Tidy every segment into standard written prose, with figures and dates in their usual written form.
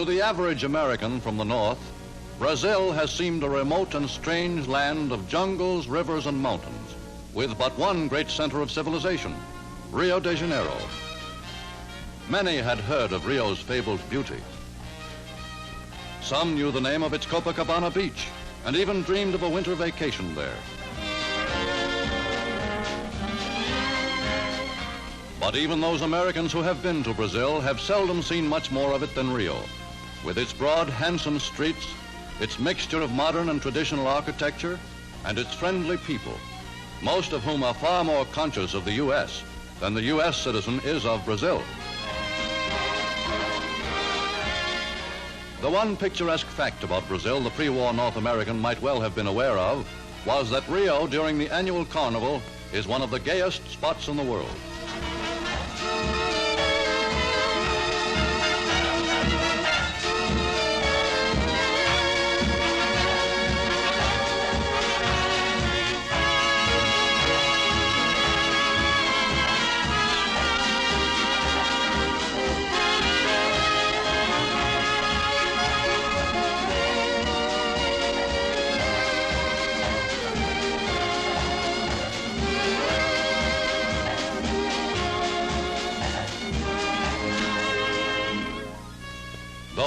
To the average American from the north, Brazil has seemed a remote and strange land of jungles, rivers, and mountains, with but one great center of civilization, Rio de Janeiro. Many had heard of Rio's fabled beauty. Some knew the name of its Copacabana beach and even dreamed of a winter vacation there. But even those Americans who have been to Brazil have seldom seen much more of it than Rio, with its broad, handsome streets, its mixture of modern and traditional architecture, and its friendly people, most of whom are far more conscious of the U.S. than the U.S. citizen is of Brazil. The one picturesque fact about Brazil the pre-war North American might well have been aware of was that Rio, during the annual carnival, is one of the gayest spots in the world.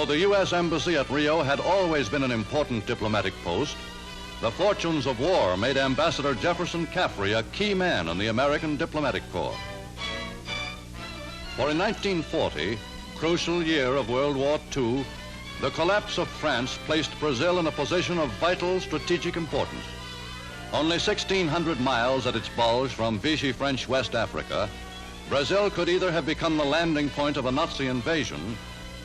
Though the U.S. Embassy at Rio had always been an important diplomatic post, the fortunes of war made Ambassador Jefferson Caffrey a key man in the American diplomatic corps. For in 1940, crucial year of World War II, the collapse of France placed Brazil in a position of vital strategic importance. Only 1,600 miles at its bulge from Vichy French West Africa, Brazil could either have become the landing point of a Nazi invasion,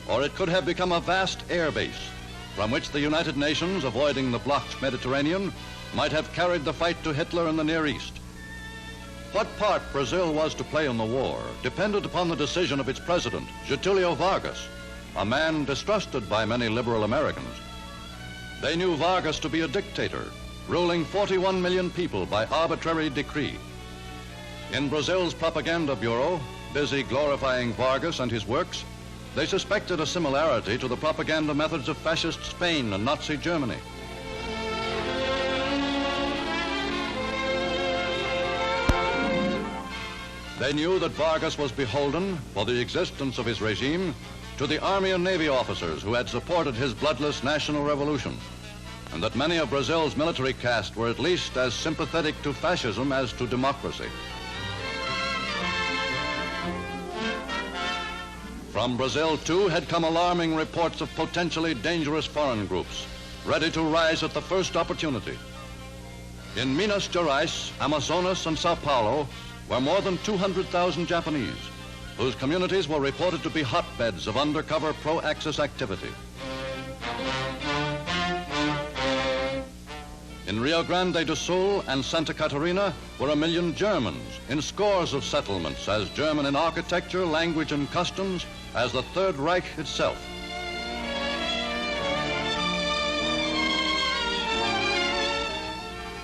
or it could have become a vast air base from which the United Nations, avoiding the blocked Mediterranean, might have carried the fight to Hitler in the Near East. What part Brazil was to play in the war depended upon the decision of its president, Getulio Vargas, a man distrusted by many liberal Americans. They knew Vargas to be a dictator, ruling 41 million people by arbitrary decree. In Brazil's propaganda bureau, busy glorifying Vargas and his works, they suspected a similarity to the propaganda methods of fascist Spain and Nazi Germany. They knew that Vargas was beholden, for the existence of his regime, to the Army and Navy officers who had supported his bloodless national revolution, and that many of Brazil's military caste were at least as sympathetic to fascism as to democracy. From Brazil, too, had come alarming reports of potentially dangerous foreign groups, ready to rise at the first opportunity. In Minas Gerais, Amazonas, and Sao Paulo were more than 200,000 Japanese, whose communities were reported to be hotbeds of undercover pro-Axis activity. In Rio Grande do Sul and Santa Catarina were 1 million Germans in scores of settlements, as German in architecture, language, and customs as the Third Reich itself.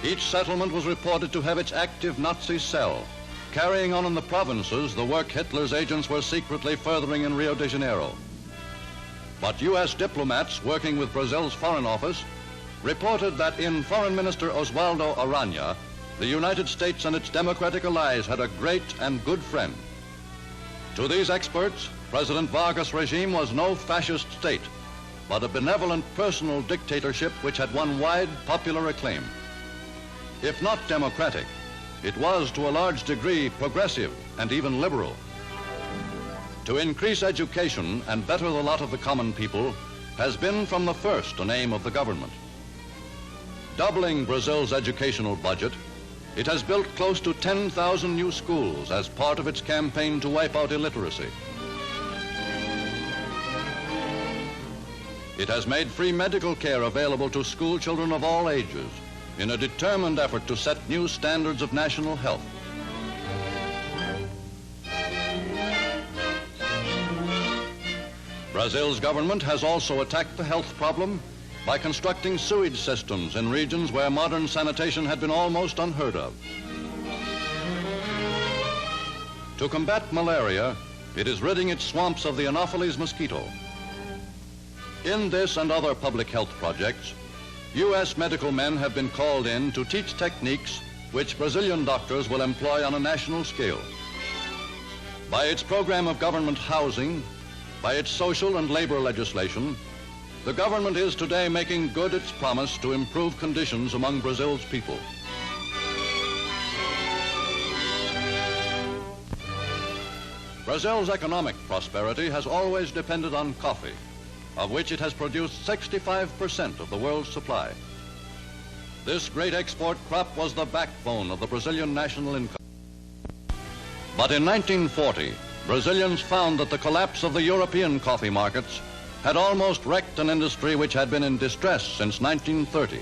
Each settlement was reported to have its active Nazi cell, carrying on in the provinces the work Hitler's agents were secretly furthering in Rio de Janeiro. But U.S. diplomats working with Brazil's Foreign Office reported that in Foreign Minister Oswaldo Aranha, the United States and its democratic allies had a great and good friend. To these experts, President Vargas' regime was no fascist state, but a benevolent personal dictatorship which had won wide popular acclaim. If not democratic, it was to a large degree progressive and even liberal. To increase education and better the lot of the common people has been from the first an aim of the government. Doubling Brazil's educational budget, it has built close to 10,000 new schools as part of its campaign to wipe out illiteracy. It has made free medical care available to school children of all ages in a determined effort to set new standards of national health. Brazil's government has also attacked the health problem by constructing sewage systems in regions where modern sanitation had been almost unheard of. To combat malaria, it is ridding its swamps of the Anopheles mosquito. In this and other public health projects, U.S. medical men have been called in to teach techniques which Brazilian doctors will employ on a national scale. By its program of government housing, by its social and labor legislation, the government is today making good its promise to improve conditions among Brazil's people. Brazil's economic prosperity has always depended on coffee, of which it has produced 65% of the world's supply. This great export crop was the backbone of the Brazilian national income. But in 1940, Brazilians found that the collapse of the European coffee markets had almost wrecked an industry which had been in distress since 1930.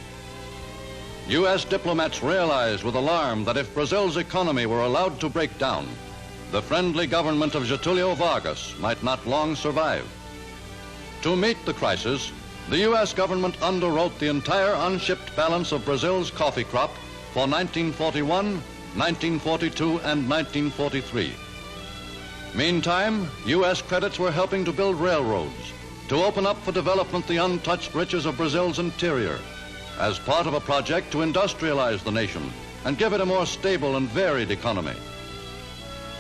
U.S. diplomats realized with alarm that if Brazil's economy were allowed to break down, the friendly government of Getulio Vargas might not long survive. To meet the crisis, the U.S. government underwrote the entire unshipped balance of Brazil's coffee crop for 1941, 1942, and 1943. Meantime, U.S. credits were helping to build railroads, to open up for development the untouched riches of Brazil's interior, as part of a project to industrialize the nation and give it a more stable and varied economy.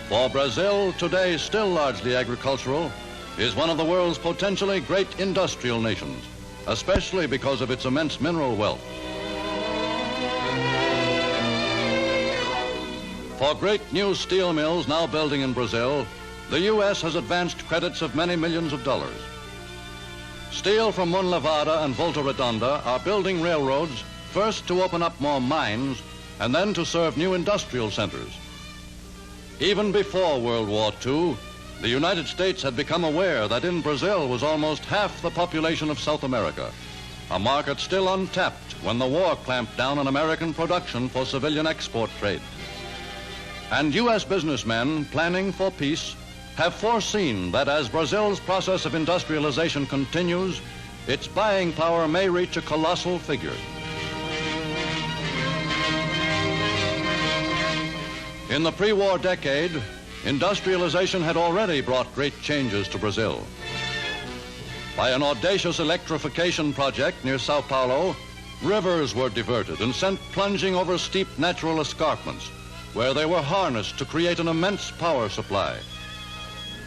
For Brazil, today still largely agricultural, is one of the world's potentially great industrial nations, especially because of its immense mineral wealth. For great new steel mills now building in Brazil, the U.S. has advanced credits of many millions of dollars. Steel from Monlevada and Volta Redonda are building railroads, first to open up more mines and then to serve new industrial centers. Even before World War II, the United States had become aware that in Brazil was almost half the population of South America, a market still untapped when the war clamped down on American production for civilian export trade. And U.S. businessmen planning for peace have foreseen that as Brazil's process of industrialization continues, its buying power may reach a colossal figure. In the pre-war decade, industrialization had already brought great changes to Brazil. By an audacious electrification project near Sao Paulo, rivers were diverted and sent plunging over steep natural escarpments, where they were harnessed to create an immense power supply.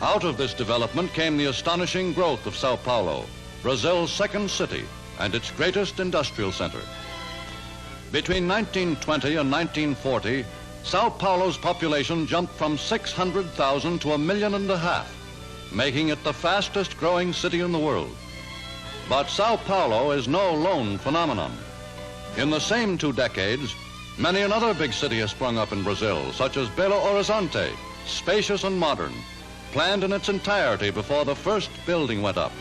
Out of this development came the astonishing growth of Sao Paulo, Brazil's second city and its greatest industrial center. Between 1920 and 1940, Sao Paulo's population jumped from 600,000 to 1.5 million, making it the fastest growing city in the world. But Sao Paulo is no lone phenomenon. In the same 2 decades, many another big city has sprung up in Brazil, such as Belo Horizonte, spacious and modern, planned in its entirety before the first building went up.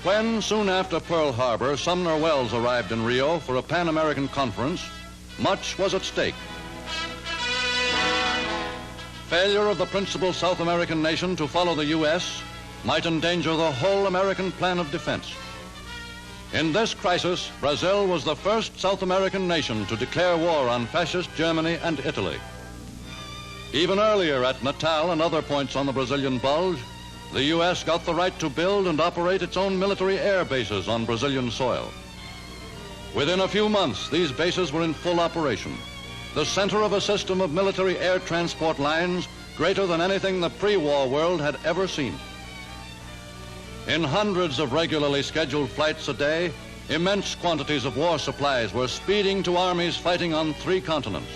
When, soon after Pearl Harbor, Sumner Welles arrived in Rio for a Pan-American conference, much was at stake. Failure of the principal South American nation to follow the U.S. might endanger the whole American plan of defense. In this crisis, Brazil was the first South American nation to declare war on fascist Germany and Italy. Even earlier at Natal and other points on the Brazilian Bulge, the U.S. got the right to build and operate its own military air bases on Brazilian soil. Within a few months, these bases were in full operation, the center of a system of military air transport lines greater than anything the pre-war world had ever seen. In hundreds of regularly scheduled flights a day, immense quantities of war supplies were speeding to armies fighting on 3 continents.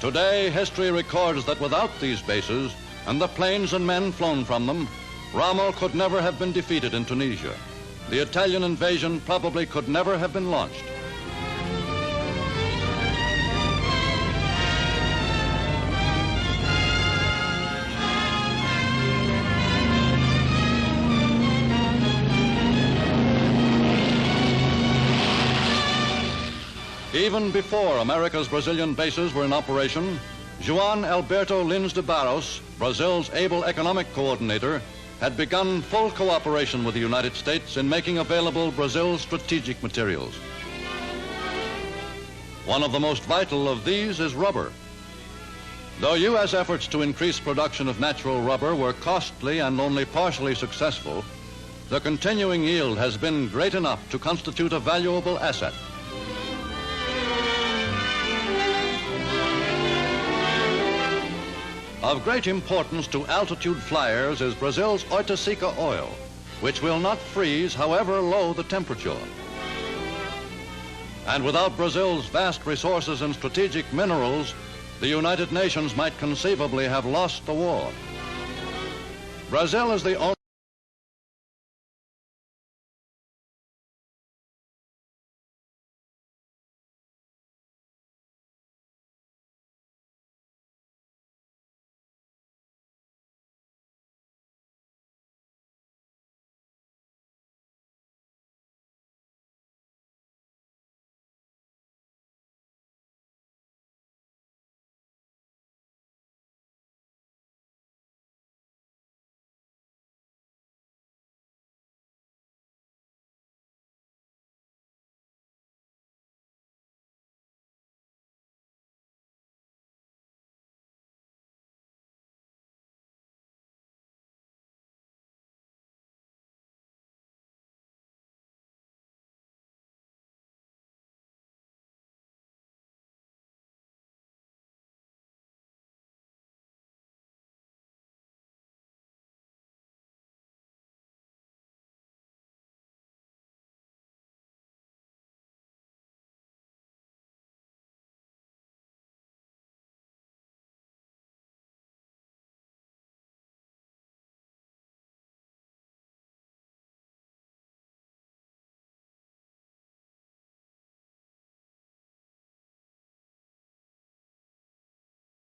Today, history records that without these bases and the planes and men flown from them, Rommel could never have been defeated in Tunisia. The Italian invasion probably could never have been launched. Even before America's Brazilian bases were in operation, João Alberto Lins de Barros, Brazil's able economic coordinator, had begun full cooperation with the United States in making available Brazil's strategic materials. One of the most vital of these is rubber. Though U.S. efforts to increase production of natural rubber were costly and only partially successful, the continuing yield has been great enough to constitute a valuable asset. Of great importance to altitude flyers is Brazil's Oiticica oil, which will not freeze however low the temperature. And without Brazil's vast resources in strategic minerals, the United Nations might conceivably have lost the war. Brazil is the only